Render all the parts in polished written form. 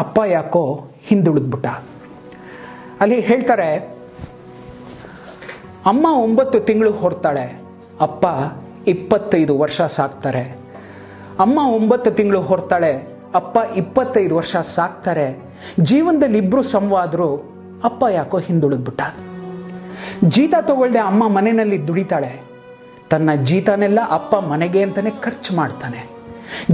ಅಪ್ಪ ಯಾಕೋ ಹಿಂದುಳಿದ್ಬಿಟ್ಟ. ಅಲ್ಲಿ ಹೇಳ್ತಾರೆ, ಅಮ್ಮ 9 ತಿಂಗಳು ಹೊರ್ತಾಳೆ, ಅಪ್ಪ 25 ವರ್ಷ ಸಾಕ್ತಾರೆ. ಅಮ್ಮ 9 ತಿಂಗಳು ಹೊರ್ತಾಳೆ, ಅಪ್ಪ 25 ವರ್ಷ ಸಾಕ್ತಾರೆ. ಜೀವನದಲ್ಲಿ ಇಬ್ರು ಸಮವಾದ್ರು, ಅಪ್ಪ ಯಾಕೋ ಹಿಂದುಳಿದ್ಬಿಟ್ಟ. ಜೀತ ತಗೊಳ್ದೆ ಅಮ್ಮ ಮನೆಯಲ್ಲಿ ದುಡಿತಾಳೆ, ತನ್ನ ಜೀತನೆಲ್ಲ ಅಪ್ಪ ಮನೆಗೆ ಅಂತಾನೆ ಖರ್ಚು ಮಾಡ್ತಾನೆ.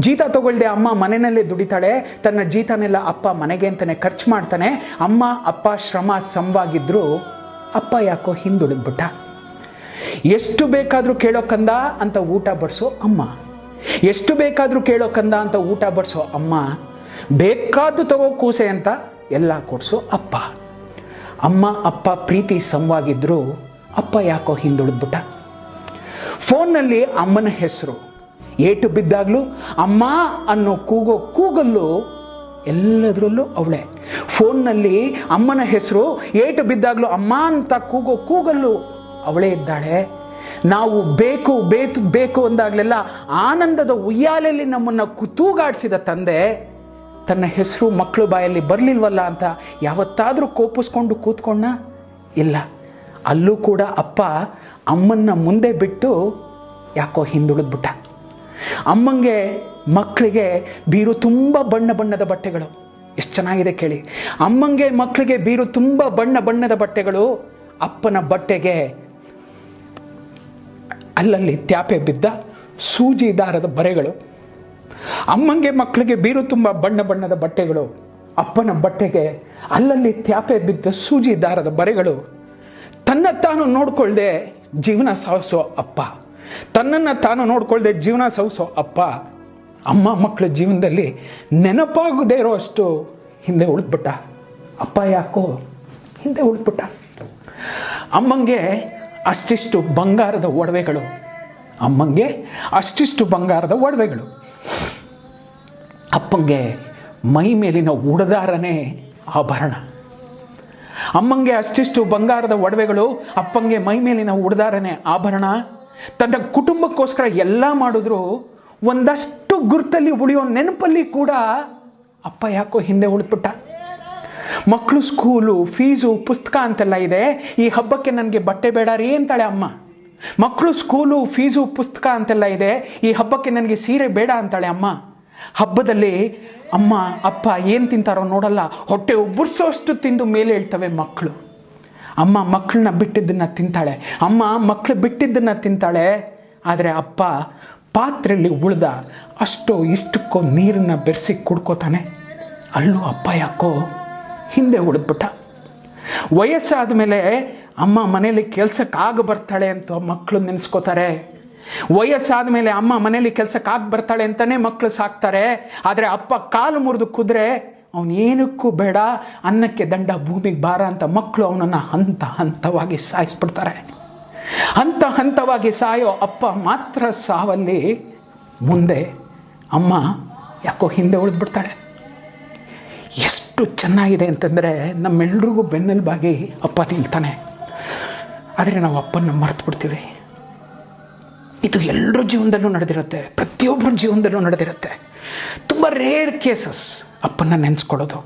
ಜೀತ ತಗೊಳ್ದೆ ಅಮ್ಮ ಮನೆಯಲ್ಲೇ ದುಡಿತಾಳೆ, ತನ್ನ ಜೀತನೆಲ್ಲ ಅಪ್ಪ ಮನೆಗೆ ಅಂತಾನೆ ಖರ್ಚು ಮಾಡ್ತಾನೆ. ಅಮ್ಮ ಅಪ್ಪ ಶ್ರಮ ಸಮವಾಗಿದ್ರು, ಅಪ್ಪ ಯಾಕೋ ಹಿಂದುಳಿದ್ಬಿಟ್ಟ. ಎಷ್ಟು ಬೇಕಾದ್ರೂ ಕೇಳೋ ಕಂದ ಅಂತ ಊಟ ಬಡಿಸೋ ಅಮ್ಮ, ಎಷ್ಟು ಬೇಕಾದ್ರೂ ಕೇಳೋ ಕಂದ ಅಂತ ಊಟ ಬಡಿಸೋ ಅಮ್ಮ, ಬೇಕಾದ್ದು ತಗೋ ಕೂಸೆ ಅಂತ ಎಲ್ಲ ಕೊಡ್ಸೋ ಅಪ್ಪ. ಅಮ್ಮ ಅಪ್ಪ ಪ್ರೀತಿ ಸಮವಾಗಿದ್ರು, ಅಪ್ಪ ಯಾಕೋ ಹಿಂದುಳಿದ್ಬಿಟ್ಟ. ಫೋನ್ನಲ್ಲಿ ಅಮ್ಮನ ಹೆಸರು ಏಟು ಬಿದ್ದಾಗ್ಲೂ ಅಮ್ಮ ಅನ್ನೋ ಕೂಗೋ ಕೂಗಲ್ಲೂ ಎಲ್ಲದರಲ್ಲೂ ಅವಳೆ. ಫೋನ್ನಲ್ಲಿ ಅಮ್ಮನ ಹೆಸರು ಏಟು ಬಿದ್ದಾಗ್ಲೂ ಅಮ್ಮ ಅಂತ ಕೂಗೋ ಕೂಗಲ್ಲೂ ಅವಳೇ ಇದ್ದಾಳೆ. ನಾವು ಬೇಕು ಬೇಕು ಬೇಕು ಅಂದಾಗಲೆಲ್ಲ ಆನಂದದ ಉಯ್ಯಾಲೆಯಲ್ಲಿ ನಮ್ಮನ್ನು ತೂಗಾಡಿಸಿದ ತಂದೆ ತನ್ನ ಹೆಸರು ಮಕ್ಕಳು ಬಾಯಲ್ಲಿ ಬರಲಿಲ್ವಲ್ಲ ಅಂತ ಯಾವತ್ತಾದರೂ ಕೋಪಿಸ್ಕೊಂಡು ಕೂತ್ಕೊಂಡ? ಇಲ್ಲ. ಅಲ್ಲೂ ಕೂಡ ಅಪ್ಪ ಅಮ್ಮನ್ನ ಮುಂದೆ ಬಿಟ್ಟು ಯಾಕೋ ಹಿಂದುಳಿದ್ಬಿಟ್ಟ. ಅಮ್ಮಂಗೆ ಮಕ್ಕಳಿಗೆ ಬೀರು ತುಂಬ ಬಣ್ಣ ಬಣ್ಣದ ಬಟ್ಟೆಗಳು. ಎಷ್ಟು ಚೆನ್ನಾಗಿದೆ ಕೇಳಿ. ಅಮ್ಮಂಗೆ ಮಕ್ಕಳಿಗೆ ಬೀರು ತುಂಬ ಬಣ್ಣ ಬಣ್ಣದ ಬಟ್ಟೆಗಳು, ಅಪ್ಪನ ಬಟ್ಟೆಗೆ ಅಲ್ಲಲ್ಲಿ ತ್ಯಾಪೆ ಬಿದ್ದ ಸೂಜಿ ದಾರದ ಬರೆಗಳು. ಅಮ್ಮಂಗೆ ಮಕ್ಕಳಿಗೆ ಬೀರು ತುಂಬ ಬಣ್ಣ ಬಣ್ಣದ ಬಟ್ಟೆಗಳು, ಅಪ್ಪನ ಬಟ್ಟೆಗೆ ಅಲ್ಲಲ್ಲಿ ತ್ಯಾಪೆ ಬಿದ್ದ ಸೂಜಿ ದಾರದ ಬರೆಗಳು. ತನ್ನ ತಾನು ನೋಡ್ಕೊಳ್ದೆ ಜೀವನ ಸಾಗಿಸೋ ಅಪ್ಪ, ತನ್ನನ್ನು ತಾನು ನೋಡ್ಕೊಳ್ದೆ ಜೀವನ ಸಾಗಿಸೋ ಅಪ್ಪ, ಅಮ್ಮ ಮಕ್ಕಳ ಜೀವನದಲ್ಲಿ ನೆನಪಾಗದೇ ಇರೋ ಅಷ್ಟು ಹಿಂದೆ ಉಳಿದ್ಬಿಟ್ಟ. ಅಪ್ಪ ಯಾಕೋ ಹಿಂದೆ ಉಳಿದ್ಬಿಟ್ಟ. ಅಮ್ಮಂಗೆ ಅಷ್ಟಿಷ್ಟು ಬಂಗಾರದ ಒಡವೆಗಳು, ಅಮ್ಮಂಗೆ ಅಷ್ಟಿಷ್ಟು ಬಂಗಾರದ ಒಡವೆಗಳು, ಅಪ್ಪಂಗೆ ಮೈ ಮೇಲಿನ ಉಡದಾರನೇ ಆಭರಣ. ಅಮ್ಮಂಗೆ ಅಷ್ಟಿಷ್ಟು ಬಂಗಾರದ ಒಡವೆಗಳು, ಅಪ್ಪಂಗೆ ಮೈ ಮೇಲಿನ ಉಡದಾರನೇ ಆಭರಣ. ತನ್ನ ಕುಟುಂಬಕ್ಕೋಸ್ಕರ ಎಲ್ಲ ಮಾಡಿದ್ರು ಒಂದಷ್ಟು ಗುರ್ತಲ್ಲಿ ಉಳಿಯೋ ನೆನಪಲ್ಲಿ ಕೂಡ ಅಪ್ಪ ಯಾಕೋ ಹಿಂದೆ ಉಳಿದ್ಬಿಟ್ಟ. ಮಕ್ಕಳು ಸ್ಕೂಲು ಫೀಸು ಪುಸ್ತಕ ಅಂತೆಲ್ಲ ಇದೆ, ಈ ಹಬ್ಬಕ್ಕೆ ನನಗೆ ಬಟ್ಟೆ ಬೇಡ ರೀ ಅಂತಾಳೆ ಅಮ್ಮ. ಮಕ್ಕಳು ಸ್ಕೂಲು ಫೀಸು ಪುಸ್ತಕ ಅಂತೆಲ್ಲ ಇದೆ, ಈ ಹಬ್ಬಕ್ಕೆ ನನಗೆ ಸೀರೆ ಬೇಡ ಅಂತಾಳೆ ಅಮ್ಮ. ಹಬ್ಬದಲ್ಲಿ ಅಮ್ಮ ಅಪ್ಪ ಏನು ತಿಂತಾರೋ ನೋಡಲ್ಲ, ಹೊಟ್ಟೆ ಉಬ್ಬರಿಸೋಷ್ಟು ತಿಂದು ಮೇಲೆ ಹೇಳ್ತವೆ ಮಕ್ಕಳು. ಅಮ್ಮ ಮಕ್ಕಳನ್ನ ಬಿಟ್ಟಿದ್ದನ್ನು ತಿಂತಾಳೆ, ಅಮ್ಮ ಮಕ್ಕಳು ಬಿಟ್ಟಿದ್ದನ್ನು ತಿಂತಾಳೆ. ಆದರೆ ಅಪ್ಪ ಪಾತ್ರೆಯಲ್ಲಿ ಉಳ್ದ ಅಷ್ಟೋ ಇಷ್ಟಕ್ಕೋ ನೀರನ್ನು ಬೆರೆಸಿ ಕುಡ್ಕೋತಾನೆ. ಅಲ್ಲೂ ಅಪ್ಪ ಯಾಕೋ ಹಿಂದೆ ಉಳಿದ್ಬಿಟ್ಟ. ವಯಸ್ಸಾದ ಮೇಲೆ ಅಮ್ಮ ಮನೇಲಿ ಕೆಲಸಕ್ಕಾಗ ಬರ್ತಾಳೆ ಅಂತ ಮಕ್ಕಳು ನೆನೆಸ್ಕೋತಾರೆ. ವಯಸ್ಸಾದ ಮೇಲೆ ಅಮ್ಮ ಮನೇಲಿ ಕೆಲಸಕ್ಕಾಗಿ ಬರ್ತಾಳೆ ಅಂತಲೇ ಮಕ್ಕಳು ಸಾಕ್ತಾರೆ. ಆದರೆ ಅಪ್ಪ ಕಾಲು ಮುರಿದು ಕುದ್ರೆ ಅವನೇನಕ್ಕೂ ಬೇಡ, ಅನ್ನಕ್ಕೆ ದಂಡ ಭೂಮಿಗೆ ಭಾರ ಅಂತ ಮಕ್ಕಳು ಅವನನ್ನು ಹಂತ ಹಂತವಾಗಿ ಸಾಯಿಸ್ಬಿಡ್ತಾರೆ. ಹಂತ ಹಂತವಾಗಿ ಸಾಯೋ ಅಪ್ಪ ಮಾತ್ರ ಸಾವಲ್ಲಿ ಮುಂದೆ ಅಮ್ಮ ಯಾಕೋ ಹಿಂದೆ ಉಳಿದ್ಬಿಡ್ತಾಳೆ. ಎಷ್ಟು ಚೆನ್ನಾಗಿದೆ ಅಂತಂದರೆ ನಮ್ಮೆಲ್ರಿಗೂ ಬೆನ್ನೆಲುಬಾಗಿ ಅಪ್ಪ ನಿಲ್ತಾನೆ. ಆದರೆ ನಾವು ಅಪ್ಪನ ಮರೆತು ಬಿಡ್ತೀವಿ. ಇದು ಎಲ್ಲರ ಜೀವನದಲ್ಲೂ ನಡೆದಿರುತ್ತೆ, ಪ್ರತಿಯೊಬ್ಬರ ಜೀವನದಲ್ಲೂ ನಡೆದಿರುತ್ತೆ. ತುಂಬ ರೇರ್ ಕೇಸಸ್ ಅಪ್ಪನ ನೆನೆಸ್ಕೊಳ್ಳೋದು.